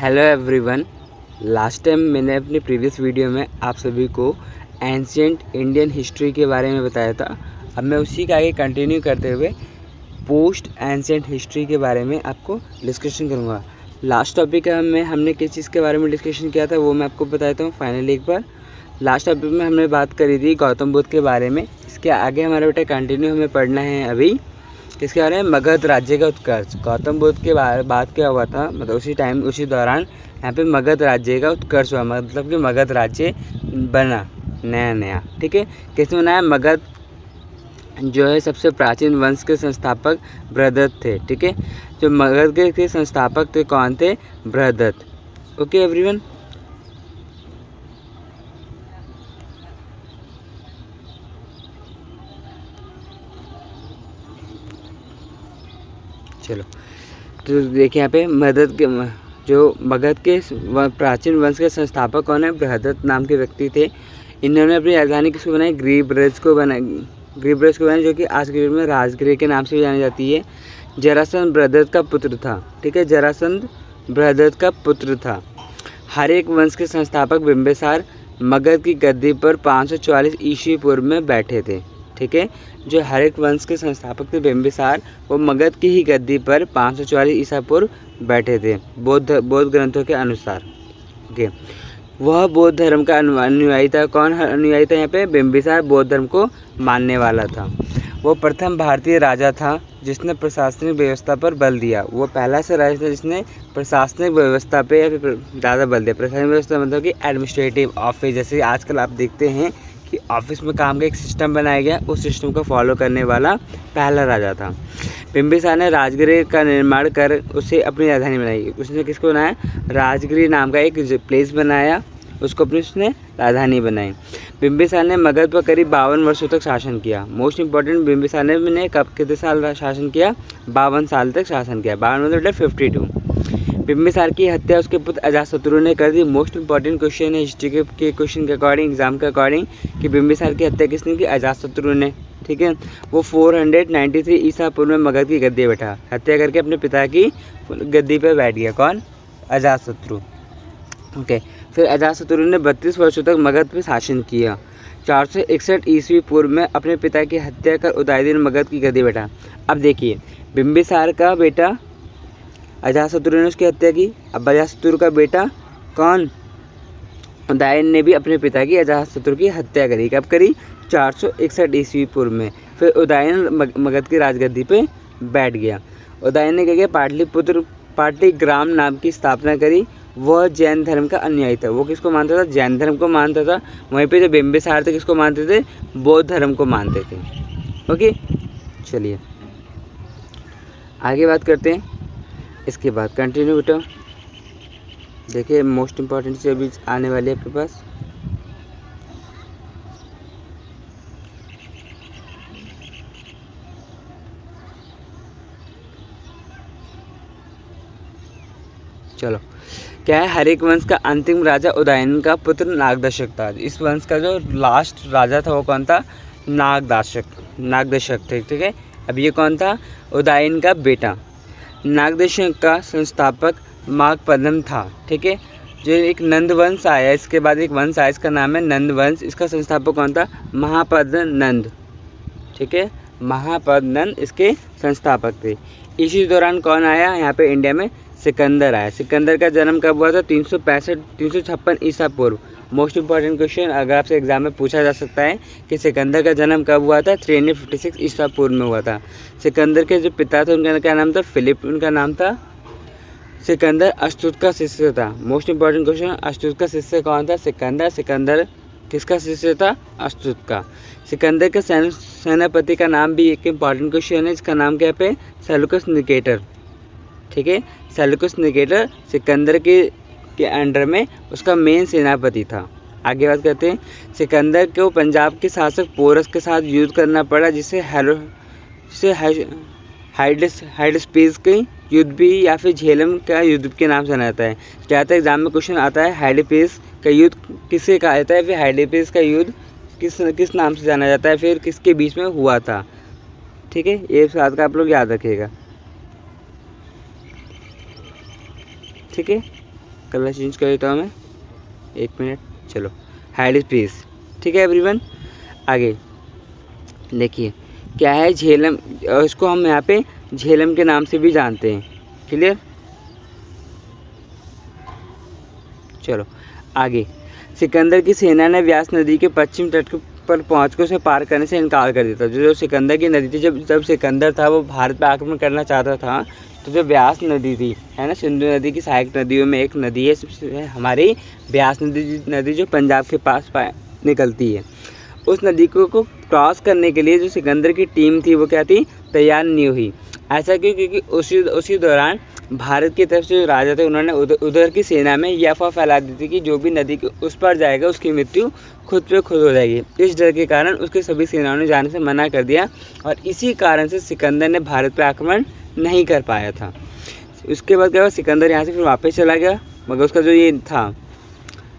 Hello everyone. Last time मैंने अपनी previous video में आप सभी को एंशिएंट इंडियन हिस्ट्री के बारे में बताया था। अब मैं उसी का आगे कंटिन्यू करते हुए पोस्ट एंशिएंट हिस्ट्री के बारे में आपको डिस्कशन करूँगा। लास्ट टॉपिक में हमने किस चीज़ के बारे में डिस्कशन किया था वो मैं आपको बताता हूँ फाइनली एक बार। लास्ट टॉपिक में हमने बात करी थी गौतम बुद्ध के बारे में। इसके आगे हमारा बेटा कंटिन्यू हमें पढ़ना है अभी इसके बारे में मगध राज्य का उत्कर्ष। गौतम बुद्ध के बाद क्या हुआ था, मतलब उसी दौरान यहाँ पे मगध राज्य का उत्कर्ष हुआ, मतलब कि मगध राज्य बना नया। ठीक है, किसने बनाया? मगध जो है सबसे प्राचीन वंश के संस्थापक बृहदत्त थे। ठीक है, जो मगध के संस्थापक थे कौन थे? बृहदत्त। Okay everyone. चलो तो देखिए यहाँ पे मगध के प्राचीन वंश के संस्थापक कौन है? बृहदत्त नाम के व्यक्ति थे। इन्होंने अपनी राजधानी किसको बनाई? गृहब्रज को बनाई, जो कि आज के युग में राजगृह के नाम से भी जानी जाती है। जरासंध बृहदत्त का पुत्र था। ठीक है, जरासंध बृहदत्त का पुत्र था। हरेक वंश के संस्थापक बिंबिसार मगध की गद्दी पर 544 ईस्वी पूर्व में बैठे थे। ठीक है, जो हरेक वंश के संस्थापक थे बिंबिसार, वो मगध की ही गद्दी पर 544 ईसा पूर्व बैठे थे बौद्ध ग्रंथों के अनुसार। ओके, वह बौद्ध धर्म का अनुयायी था। कौन अनुयायी था यहाँ पे? बिंबिसार बौद्ध धर्म को मानने वाला था। वो प्रथम भारतीय राजा था जिसने प्रशासनिक व्यवस्था पर बल दिया। वो पहला ऐसा राजा था जिसने प्रशासनिक व्यवस्था पे ज़्यादा बल दिया। प्रशासनिक व्यवस्था मतलब कि एडमिनिस्ट्रेटिव ऑफिस, जैसे आजकल आप देखते हैं कि ऑफिस में काम का एक सिस्टम बनाया गया, उस सिस्टम को फॉलो करने वाला पहला राजा था। बिंबिसार ने राजगृह का निर्माण कर उसे अपनी राजधानी बनाई। उसने किसको बनाया? राजगृह नाम का एक प्लेस बनाया, उसको अपनी उसने राजधानी बनाई। बिंबिसार ने मगध पर करीब 52 वर्षों तक शासन किया। मोस्ट इंपॉर्टेंट, बिंबिसार ने कब कितने साल शासन किया? 52 साल तक शासन किया। 52 मतलब 52। बिंबिसार की हत्या उसके पुत्र अजातशत्रु ने कर दी। मोस्ट इंपॉर्टेंट क्वेश्चन है हिस्ट्री के क्वेश्चन के अकॉर्डिंग, एग्जाम के अकॉर्डिंग, कि बिंबिसार की हत्या किसने की? अजातशत्रु ने। ठीक है, वो 493 ईसा पूर्व में मगध की गद्दी बैठा, हत्या करके अपने पिता की गद्दी पर बैठ गया। कौन? अजातशत्रु। ओके, फिर अजातशत्रु ने 32 वर्षों तक मगध पर शासन किया। 461 ईस्वी पूर्व में अपने पिता की हत्या कर उदयन मगध की गद्दी बैठा। अब देखिए, बिंबिसार का बेटा अजातशत्रु ने उसकी हत्या की। अब अजातशत्रु का बेटा कौन? उदयन ने भी अपने पिता की अजातशत्रु की हत्या करी। कब करी? 461 ईस्वी पूर्व में। फिर उदयन मगध की राजगद्दी पे बैठ गया। उदयन ने क्या किया? पाटलिग्राम नाम की स्थापना करी। वह जैन धर्म का अनुयायी था। वो किसको मानता था? जैन धर्म को मानता था। वहीं पे जो बिंबिसार थे किसको मानते थे? बौद्ध धर्म को मानते थे। ओके, चलिए आगे बात करते हैं। इसके बाद कंटिन्यू बेटा, देखिए मोस्ट इम्पॉर्टेंट से अभी आने वाली है आपके पास। चलो, क्या है? हरेक वंश का अंतिम राजा उदयन का पुत्र नागदशक था। इस वंश का जो लास्ट राजा था वो कौन था? नागदशक थे। ठीक है, अब ये कौन था? उदयन का बेटा। नागदशक का संस्थापक मागपदम था। ठीक है, जो एक नंद वंश आया, इसके बाद एक वंश आया, इसका नाम है नंद वंश। इसका संस्थापक कौन था? महापद नंद। ठीक है, महापद नंद इसके संस्थापक थे। इसी दौरान कौन आया यहाँ पे इंडिया में? सिकंदर आया। सिकंदर का जन्म कब हुआ था? 356 ईसा पूर्व। मोस्ट इंपॉर्टेंट क्वेश्चन अगर आपसे एग्जाम में पूछा जा सकता है कि सिकंदर का जन्म कब हुआ था? 356 ईसा पूर्व में हुआ था। सिकंदर के जो पिता थे उनका क्या नाम था? फिलिप उनका नाम था। सिकंदर अष्टुत का शिष्य था। मोस्ट इंपॉर्टेंट क्वेश्चन, अष्टुत का शिष्य कौन था? सिकंदर किसका शिष्य था? अष्टुत का। सिकंदर के सेनापति का नाम भी एक इंपॉर्टेंट क्वेश्चन है, इसका नाम क्या है? Seleucus Nicator. ठीक है, सेल्यूकस निकेटर सिकंदर के अंडर में उसका मेन सेनापति था। आगे बात करते हैं। सिकंदर को पंजाब के शासक पोरस के साथ युद्ध करना पड़ा, जिसे हाइडेस्पीस के युद्ध भी या फिर झेलम का युद्ध के नाम से जाना जाता है। ज़्यादातर एग्जाम में क्वेश्चन आता है हाइडेस्पीस का युद्ध किसे कहा जाता है, फिर हाइडेस्पीस का युद्ध किस नाम से जाना जाता है, फिर किसके बीच में हुआ था। ठीक है, ये बात का आप लोग याद रखिएगा। ठीक है, कलर चेंज कर देता हूँ मैं, 1 मिनट। चलो, हाइड पीस। ठीक है एवरीवन, आगे देखिए क्या है झेलम, और इसको हम यहाँ पे झेलम के नाम से भी जानते हैं। क्लियर। चलो आगे, सिकंदर की सेना ने व्यास नदी के पश्चिम तट पर पहुंचकर उसे पार करने से इनकार कर दिया था। जो सिकंदर की नदी थी, जब सिकंदर था वो भारत पर आक्रमण करना चाहता था, तो जो व्यास नदी थी, है ना, सिंधु नदी की सहायक नदियों में एक नदी है हमारी व्यास नदी जो पंजाब के पास निकलती है। उस नदी को क्रॉस करने के लिए जो सिकंदर की टीम थी वो क्या थी, तैयार नहीं हुई। ऐसा क्यों? क्योंकि उसी दौरान भारत की तरफ से जो राजा थे उन्होंने उधर की सेना में यह अफवाह फैला दी थी कि जो भी नदी के उस पार जाएगा उसकी मृत्यु खुद पे खुद हो जाएगी। इस डर के कारण उसके सभी सेनाओं ने जाने से मना कर दिया और इसी कारण से सिकंदर ने भारत पर आक्रमण नहीं कर पाया था। उसके बाद क्या हुआ, सिकंदर यहाँ से फिर वापस चला गया, मगर उसका जो ये था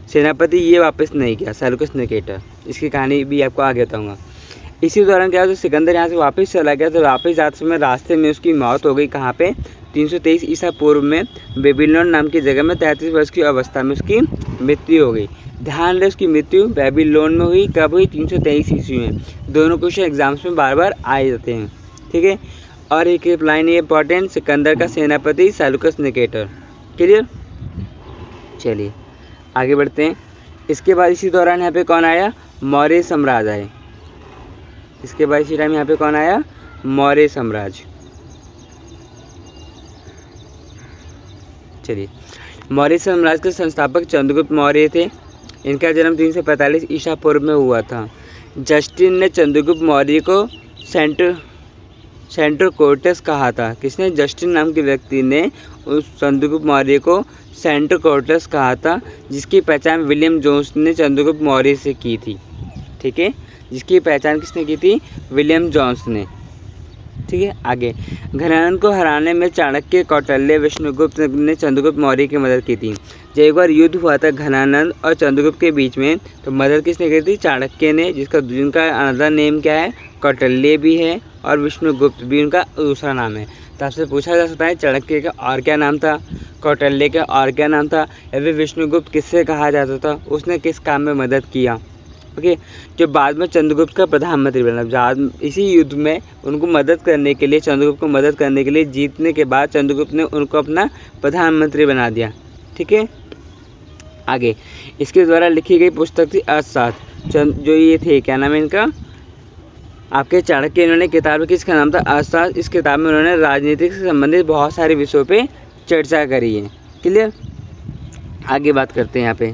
सेनापति ये वापस नहीं गया, सेल्यूकस निकेटर। इसकी कहानी भी आपको आगे बताऊंगा। इसी दौरान क्या हुआ, सिकंदर यहाँ से वापस चला गया, तो वापस जाते समय रास्ते में उसकी मौत हो गई। कहाँ पे? 323 ईसा पूर्व में बेबीलोन नाम की जगह में 33 वर्ष की अवस्था में उसकी मृत्यु हो गई। ध्यान रहे उसकी मृत्यु बेबीलोन में हुई। कब हुई? 323 ईस्वी में। दोनों क्वेश्चन एग्जाम्स में बार बार आए जाते हैं। ठीक है। और एक लाइन ये इंपॉर्टेंट, सिकंदर का सेनापति सेल्यूकस निकेटर। क्लियर। चलिए आगे बढ़ते हैं। इसके बाद इसी दौरान यहाँ पे कौन आया? मौर्य साम्राज्य आए। इसके बाद इसी टाइम यहाँ पे कौन आया? मौर्य साम्राज्य। चलिए, मौर्य साम्राज्य के संस्थापक चंद्रगुप्त मौर्य थे। इनका जन्म 345 ईसा पूर्व में हुआ था। जस्टिन ने चंद्रगुप्त मौर्य को सेंट्रो कोर्टस कहा था। किसने? जस्टिन नाम के व्यक्ति ने उस चंद्रगुप्त मौर्य को सेंट्रो कोर्टस कहा था, जिसकी पहचान विलियम जोन्स ने चंद्रगुप्त मौर्य से की थी। ठीक है, जिसकी पहचान किसने की थी? विलियम जोन्स ने। ठीक है, आगे घनानंद को हराने में चाणक्य, कौटिल्य, विष्णुगुप्त ने चंद्रगुप्त मौर्य की मदद की थी। जब एक बार युद्ध हुआ था घनानंद और चंद्रगुप्त के बीच में, तो मदद किसने की थी? चाणक्य ने, जिनका अनदर नेम क्या है? कौटिल्य भी है और विष्णुगुप्त भी उनका दूसरा नाम है। तो आपसे पूछा जा सकता है चाणक्य का और क्या नाम था, कौटिल्य का और क्या नाम था, या फिर विष्णुगुप्त किससे कहा जाता था, उसने किस काम में मदद किया। ओके, जो बाद में चंद्रगुप्त का प्रधानमंत्री बना। इसी युद्ध में उनको मदद करने के लिए, चंद्रगुप्त को मदद करने के लिए जीतने के बाद चंद्रगुप्त ने उनको अपना प्रधानमंत्री बना दिया। ठीक है, आगे इसके द्वारा लिखी गई पुस्तक थी अर्थशास्त्र। जो ये थे, क्या नाम है इनका? आपके चाणक्य। इन्होंने किताब में, किसका नाम था? अर्थशास्त्र। इस किताब में उन्होंने राजनीति से संबंधित बहुत सारे विषयों पे चर्चा करी है। क्लियर। आगे बात करते हैं यहाँ पे।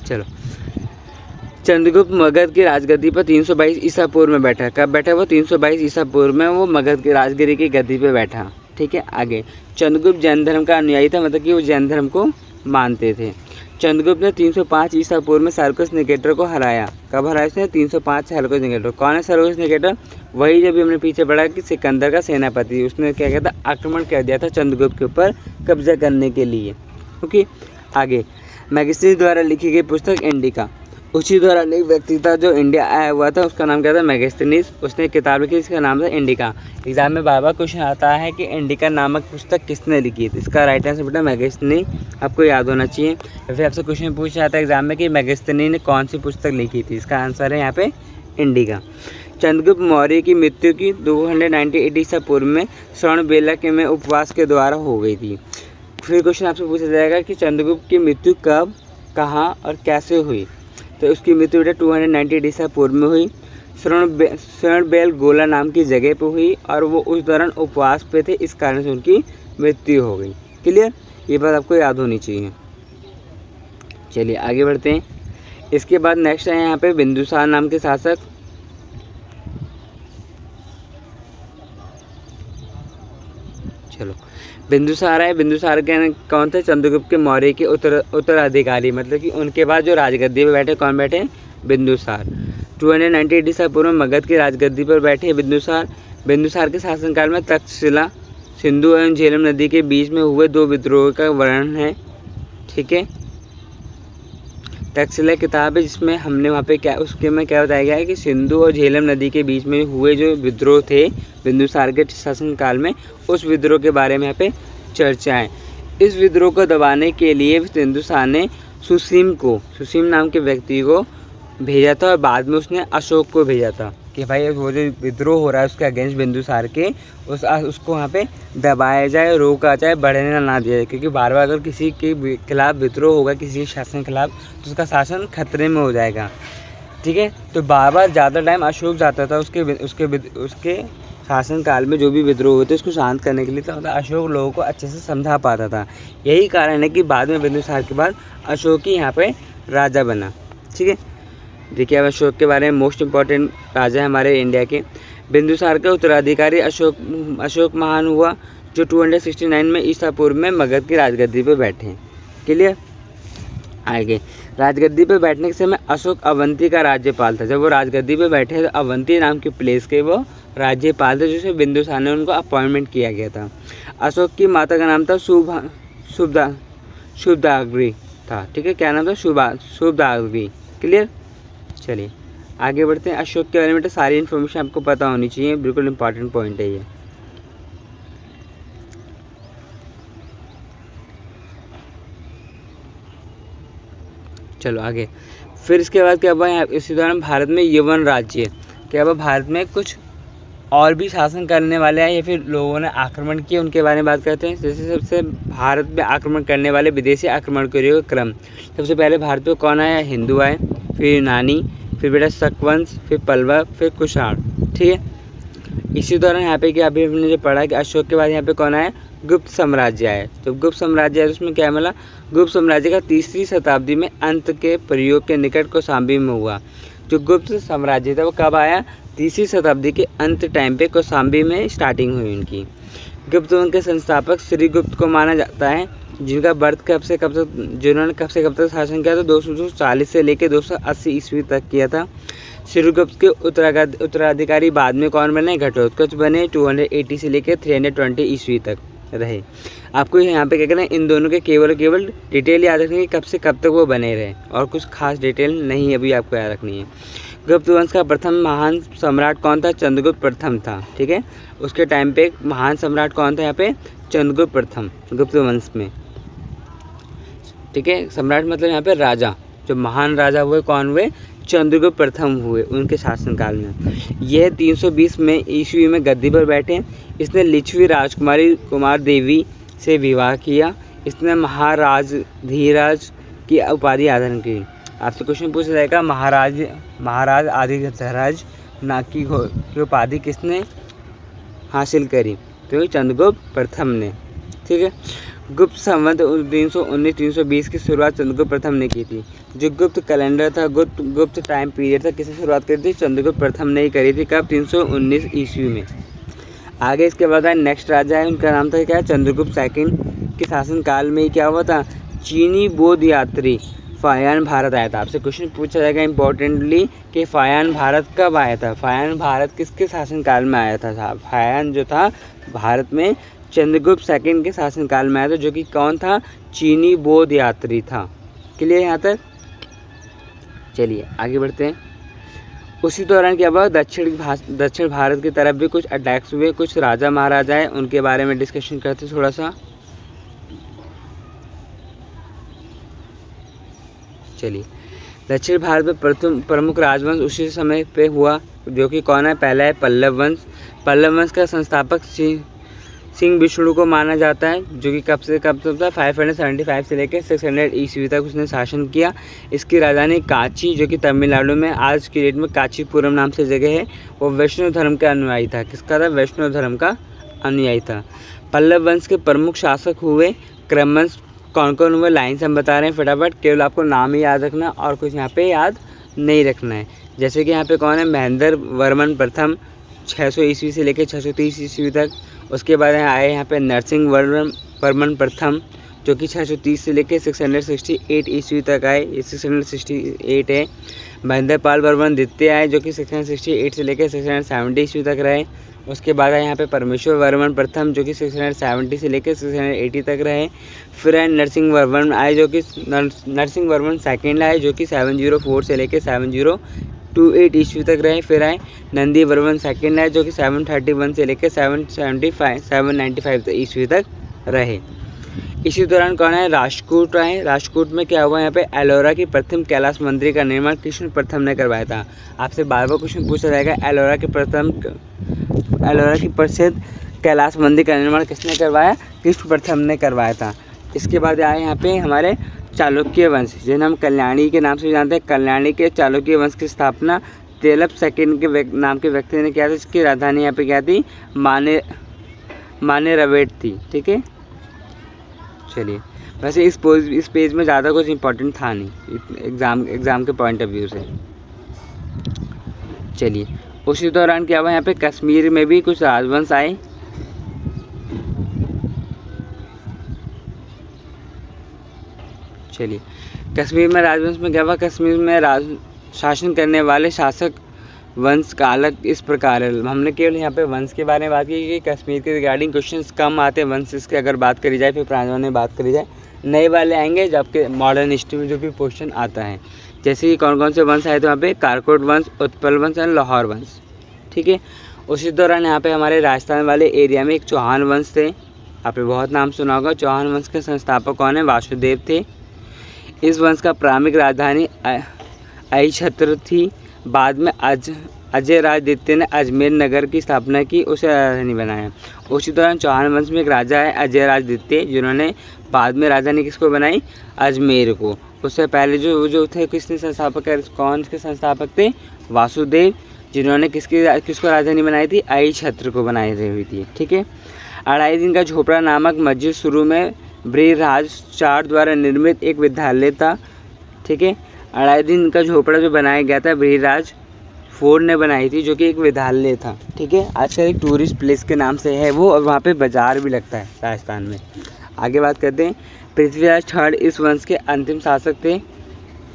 चलो, चंद्रगुप्त मगध की राजगद्दी पर 322 ईसा पूर्व में बैठा। कब बैठा वो? 322 ईसा पूर्व में वो मगध की राजगिरी की गद्दी पे बैठा। ठीक है, आगे चंद्रगुप्त जैन धर्म का अनुयायी था, मतलब कि वो जैन धर्म को मानते थे। चंद्रगुप्त ने 305 ईसा पूर्व में सेल्यूकस निकेटर को हराया। कब हराया इसने? 305 सेल्यूकस निकेटर। कौन है सेल्यूकस निकेटर? वही जब हमने पीछे पढ़ा कि सिकंदर का सेनापति। उसने क्या किया था? आक्रमण कर दिया था चंद्रगुप्त के ऊपर कब्जा करने के लिए। ओके, आगे मैगस्टीनियस द्वारा लिखी गई पुस्तक इंडिका। उसी दौरान एक व्यक्ति था जो इंडिया आया हुआ था, उसका नाम क्या था? मैगस्टीनियस। उसने किताब लिखी, इसका नाम था इंडिका। एग्जाम में बार बार क्वेश्चन आता है कि इंडिका नामक पुस्तक किसने लिखी थी। इसका राइट आंसर बेटा मैगस्टीनियस, आपको याद होना चाहिए। या फिर आपसे क्वेश्चन पूछा जाता है एग्जाम में कि मैगस्टीनियस ने कौन सी पुस्तक लिखी थी। इसका आंसर है यहाँ पे इंडिका। चंद्रगुप्त मौर्य की मृत्यु की 298 ईसा पूर्व में श्रवणबेला के में उपवास के द्वारा हो गई थी। फिर क्वेश्चन आपसे पूछा जाएगा कि चंद्रगुप्त की मृत्यु कब, कहाँ और कैसे हुई। तो उसकी मृत्यु बेटा 298 ईसा पूर्व में हुई। श्रवणबेल गोला नाम की जगह पर हुई और वो उस दौरान उपवास पे थे, इस कारण से उनकी मृत्यु हो गई। क्लियर, ये बात आपको याद होनी चाहिए। चलिए आगे बढ़ते हैं। इसके बाद नेक्स्ट है यहाँ पे बिंदुसार नाम के शासक। चलो, बिंदुसार है। बिंदुसार के कौन थे? चंद्रगुप्त के मौर्य के उत्तराधिकारी, मतलब कि उनके बाद जो राजगद्दी पर बैठे, कौन बैठे? बिंदुसार। 298 ईसा पूर्व में मगध की राजगद्दी पर बैठे बिंदुसार। बिंदुसार के शासनकाल में तक्षशिला, सिंधु एवं झेलम नदी के बीच में हुए 2 विद्रोह का वर्णन है। ठीक है, तक्षशिला किताब है जिसमें हमने वहाँ पे क्या उसके में क्या बताया गया है कि सिंधु और झेलम नदी के बीच में हुए जो विद्रोह थे बिंदुसार के शासनकाल में, उस विद्रोह के बारे में यहाँ पे चर्चा है। इस विद्रोह को दबाने के लिए बिंदुसार ने सुसीम नाम के व्यक्ति को भेजा था और बाद में उसने अशोक को भेजा था कि भाई वो जो विद्रोह हो रहा है उसके अगेंस्ट बिंदुसार के उसको वहाँ पे दबाया जाए, रोका जाए, बढ़ने ना दिया जाए, क्योंकि बार बार अगर किसी के खिलाफ विद्रोह होगा, किसी शासन के खिलाफ, तो उसका शासन खतरे में हो जाएगा। ठीक है, तो बार बार ज़्यादा टाइम अशोक जाता था उसके शासनकाल में जो भी विद्रोह होते उसको शांत करने के लिए, तो अशोक लोगों को अच्छे से समझा पाता था। यही कारण है कि बाद में बिंदुसार के बाद अशोक ही यहाँ पे राजा बना। ठीक है, देखिए अब अशोक के बारे में मोस्ट इम्पॉर्टेंट राजा है हमारे इंडिया के। बिंदुसार का उत्तराधिकारी अशोक महान हुआ, जो 269 में ईसा पूर्व में मगध की राजगद्दी पर बैठे हैं। क्लियर। आगे राजगद्दी पर बैठने के समय अशोक अवंती का राज्यपाल था। जब वो राजगद्दी पर बैठे तो अवंती नाम के प्लेस के वो राज्यपाल थे, जिसे बिंदुसार ने उनको अपॉइंटमेंट किया गया था। अशोक की माता का नाम था शुभदाग्री था। ठीक है, क्या नाम था? शुभदाग्री। क्लियर। चलिए आगे बढ़ते हैं। अशोक के बारे में तो सारी इन्फॉर्मेशन आपको पता होनी चाहिए, बिल्कुल इंपॉर्टेंट पॉइंट है ये। चलो आगे। फिर इसके बाद क्या हुआ, इसी दौरान भारत में यवन राज्य क्या हुआ, भारत में कुछ और भी शासन करने वाले हैं या फिर लोगों ने आक्रमण किए, उनके बारे में बात करते हैं। जैसे सबसे भारत में आक्रमण करने वाले विदेशी आक्रमणकारियों का क्रम। सबसे पहले भारत पे कौन आया? हिंदू आए, फिर यूनानी, फिर बेटा शकवंश, फिर पल्लव, फिर कुषाण। ठीक है, इसी दौरान यहाँ पे क्या अभी हमने जो पढ़ा कि अशोक के बाद यहाँ पे कौन आया? गुप्त साम्राज्य आया। तो गुप्त साम्राज्य आया, उसमें क्या मिला? गुप्त साम्राज्य का 3री शताब्दी में अंत के प्रयोग के निकट कौशाम्बी में हुआ। जो गुप्त साम्राज्य था वो कब आया? 3री शताब्दी के अंत टाइम पे कौशाम्बी में स्टार्टिंग हुई उनकी। गुप्त वंश के संस्थापक श्रीगुप्त को माना जाता है, जिनका बर्थ जिन्होंने कब से कब तक शासन किया था? 240 से लेकर 280 ईस्वी तक किया था। श्रीगुप्त के उत्तराधिकारी बाद में कौन बने? घटोत्कच बने। 280 से लेकर 320 ईस्वी तक रहे। आपको यहाँ पे क्या करना है, इन दोनों के केवल डिटेल याद रखनी है, कब से कब तक वो बने रहे, और कुछ खास डिटेल नहीं अभी आपको याद रखनी है। गुप्त वंश का प्रथम महान सम्राट कौन था? चंद्रगुप्त प्रथम था। ठीक है, उसके टाइम पे महान सम्राट कौन था यहाँ पे? चंद्रगुप्त प्रथम, गुप्त वंश में। ठीक है, सम्राट मतलब यहाँ पे राजा, जो महान राजा हुए कौन हुए? चंद्रगुप्त प्रथम हुए उनके शासनकाल में। यह 320 में ईस्वी में गद्दी पर बैठे। इसने लिच्छवी राजकुमारी कुमार देवी से विवाह किया। इसने महाराज धीराज की उपाधि धारण की। आपसे क्वेश्चन पूछा जाएगा महाराज आदिधराज ना की उपाधि किसने हासिल करी? तो चंद्रगुप्त प्रथम ने। ठीक है, गुप्त संवत 319-320 की शुरुआत चंद्रगुप्त प्रथम ने की थी। जो गुप्त कैलेंडर था, गुप्त टाइम पीरियड था, किसने शुरुआत करी थी? चंद्रगुप्त प्रथम ने ही करी थी। कब? 319 ईस्वी में। आगे इसके बाद नेक्स्ट राजा है, उनका नाम था क्या? चंद्रगुप्त सेकंड के शासनकाल में ही क्या हुआ था? चीनी बौद्ध यात्री फायान भारत आया था। आपसे क्वेश्चन पूछा जाएगा इंपॉर्टेंटली कि फायान भारत कब आया था? फायान भारत किसके शासनकाल में आया था? फायान जो था भारत में चंद्रगुप्त सेकंड के शासनकाल में आया था, जो कि कौन था? चीनी बौद्ध यात्री था। क्लियर यहाँ तक? चलिए आगे बढ़ते हैं। उसी दौरान क्या हुआ? दक्षिण भारत की तरफ भी कुछ अटैक्स हुए। कुछ राजा महाराजा है, उनके बारे में डिस्कशन करते थोड़ा सा। चलिए, दक्षिण भारत में प्रमुख राजवंश उसी समय पे हुआ, जो कि कौन है? पहला है पल्लव वंश। पल्लव वंश का संस्थापक सिंह विष्णु को माना जाता है, जो कि कब से कब तक था? 575 से लेकर 600 ईस्वी तक उसने शासन किया। इसकी राजधानी कांची, जो कि तमिलनाडु में आज की डेट में कांचीपुरम नाम से जगह है, वो वैष्णव धर्म का अनुयायी था। किसका था? वैष्णव धर्म का अनुयायी था। पल्लव वंश के प्रमुख शासक हुए क्रमवंश। कौन कौन हुए? लाइन से हम बता रहे हैं फटाफट, केवल आपको नाम ही याद रखना और कुछ यहाँ पे याद नहीं रखना है। जैसे कि यहाँ पे कौन है? महेंद्र वर्मन प्रथम 600 ईस्वी से लेकर 630 ईस्वी तक। उसके बाद आए यहाँ पे नरसिंह वर्मन प्रथम, जो कि 630 से लेकर 668 ईस्वी तक आए। ये 668 है। महेंद्र पाल वर्मन द्वितीय आए, जो कि 668 से लेकर 670 ईस्वी तक रहे। उसके बाद है यहाँ पे परमेश्वर वर्मन प्रथम जो कि 670 से लेकर 680 तक रहे। फिर है नरसिंह वर्मन आए जो कि नरसिंह वर्मन सेकेंड आए जो कि 704 से लेकर 7028 ईस्वी तक रहे। फिर आए नंदी वर्मन सेकेंड आए जो कि 731 से लेकर 795 ईस्वी तक रहे। इसी दौरान कौन है, राष्ट्रकूट आए। राष्ट्रकूट में क्या हुआ, यहाँ पे एलोरा की प्रथम कैलाश मंदिर का निर्माण कृष्ण प्रथम ने करवाया था। आपसे बार बार क्वेश्चन पूछा जाएगा, एलोरा की प्रसिद्ध कैलाश मंदिर का निर्माण किसने करवाया, कृष्ण प्रथम ने करवाया था। इसके बाद आए यहाँ पे हमारे चालुक्य वंश, जिन्हें हम कल्याणी के नाम से जानते हैं। कल्याणी के चालुक्य वंश की स्थापना तेलप सेकंड के नाम के व्यक्ति ने किया था। इसकी राजधानी यहाँ पे क्या थी, मानेरवेट थी। ठीक है, चलिए वैसे इस पेज में ज़्यादा कुछ इंपॉर्टेंट था नहीं एग्ज़ाम के पॉइंट ऑफ व्यू से। चलिए उसी दौरान क्या हुआ, यहाँ पे कश्मीर में भी कुछ राजवंश आए। चलिए कश्मीर में राजवंश में क्या हुआ, कश्मीर में शासन करने वाले शासक वंश का अलग इस प्रकार है। हमने केवल यहाँ पे वंश के बारे में बात की कि कश्मीर के रिगार्डिंग क्वेश्चंस कम आते हैं वंश की अगर बात करी जाए, फिर प्रांतों में बात करी जाए नए वाले आएंगे जबकि मॉडर्न हिस्ट्री में जो भी क्वेश्चन आता है। जैसे कि कौन कौन से वंश आए थे वहाँ पे, कारकोट वंश, उत्पल वंश एंड लाहौर वंश। ठीक है, उसी दौरान यहाँ पे हमारे राजस्थान वाले एरिया में एक चौहान वंश थे, आपने बहुत नाम सुना होगा। चौहान वंश के संस्थापक कौन है, वासुदेव थे। इस वंश का प्रारंभिक राजधानी अहिछत्र थी। बाद में अजय राज द्वितीय ने अजमेर नगर की स्थापना की, उसे राजधानी बनाया। उसी दौरान चौहान वंश में एक राजा है अजय राज द्वितीय, जिन्होंने बाद में राजधानी किसको बनाई, अजमेर को। उससे पहले जो थे किसने संस्थापक, कौन के संस्थापक थे, वासुदेव, जिन्होंने किसको राजधानी बनाई थी, अहिछत्र को बनाई हुई थी। ठीक है, अढ़ाई दिन का झोपड़ा नामक मस्जिद शुरू में बृहराज IV द्वारा निर्मित एक विद्यालय था। ठीक है, अढ़ाई दिन का झोपड़ा जो बनाया गया था बृहराज IV ने बनाई थी, जो कि एक विद्यालय था। ठीक है, आजकल एक टूरिस्ट प्लेस के नाम से है वो, और वहाँ पे बाजार भी लगता है राजस्थान में। आगे बात करते हैं, पृथ्वीराज III इस वंश के अंतिम शासक थे।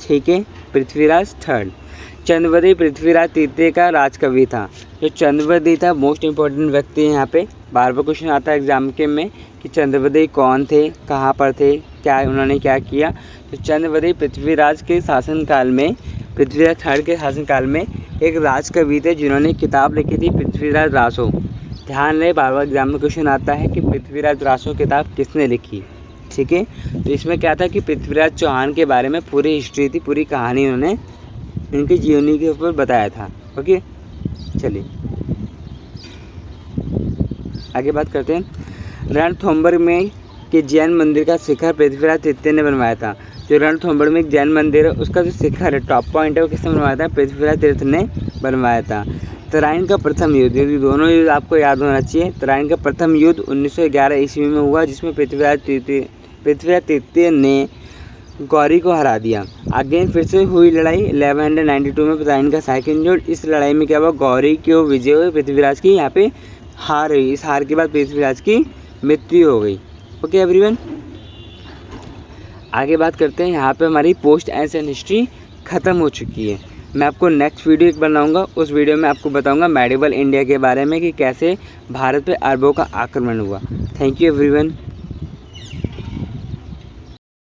ठीक है, पृथ्वीराज III। चंद्रवदी पृथ्वीराज तृतीय का राजकवि था। जो चंद्रवदी था मोस्ट इंपॉर्टेंट व्यक्ति है, यहाँ पे बार बार क्वेश्चन आता है एग्जाम के में कि चंद्रवदी कौन थे, कहाँ पर थे, क्या उन्होंने क्या किया। तो चंद्रवदी पृथ्वीराज के शासनकाल में, पृथ्वीराज III के शासनकाल में एक राजकवि थे, जिन्होंने किताब लिखी थी पृथ्वीराज रासो। ध्यान रहे बार बार एग्जाम में क्वेश्चन आता है कि पृथ्वीराज रासो किताब किसने लिखी। ठीक है, तो इसमें क्या था कि पृथ्वीराज चौहान के बारे में पूरी हिस्ट्री थी, पूरी कहानी उन्होंने इनकी जीवनी के ऊपर बताया था। ओके, चलिए आगे बात करते हैं। रणथंभौर में के जैन मंदिर का शिखर पृथ्वीराज तृतीय ने बनवाया था। जो रणथंभौर में एक जैन मंदिर है उसका जो शिखर है, टॉप पॉइंट है, वो किसने बनवाया था, पृथ्वीराज तृतीय ने बनवाया था। तराइन का प्रथम युद्ध, ये दोनों युद्ध आपको याद होना चाहिए। तराइन का प्रथम युद्ध 1911 ईस्वी में हुआ, जिसमें पृथ्वीराज तृतीय ने गौरी को हरा दिया। अगेन फिर से हुई लड़ाई 1192 में तराइन का सेकंड युद्ध। इस लड़ाई में क्या हुआ, गौरी की विजय हुई, पृथ्वीराज की यहाँ पे हार हुई। इस हार के बाद पृथ्वीराज की मृत्यु हो गई। ओके एवरीवन, आगे बात करते हैं। यहाँ पे हमारी पोस्ट एंशिएंट हिस्ट्री खत्म हो चुकी है। मैं आपको नेक्स्ट वीडियो एक बनाऊंगा, उस वीडियो में आपको बताऊंगा मेडिवल इंडिया के बारे में कि कैसे भारत पे अरबों का आक्रमण हुआ। Thank you everyone.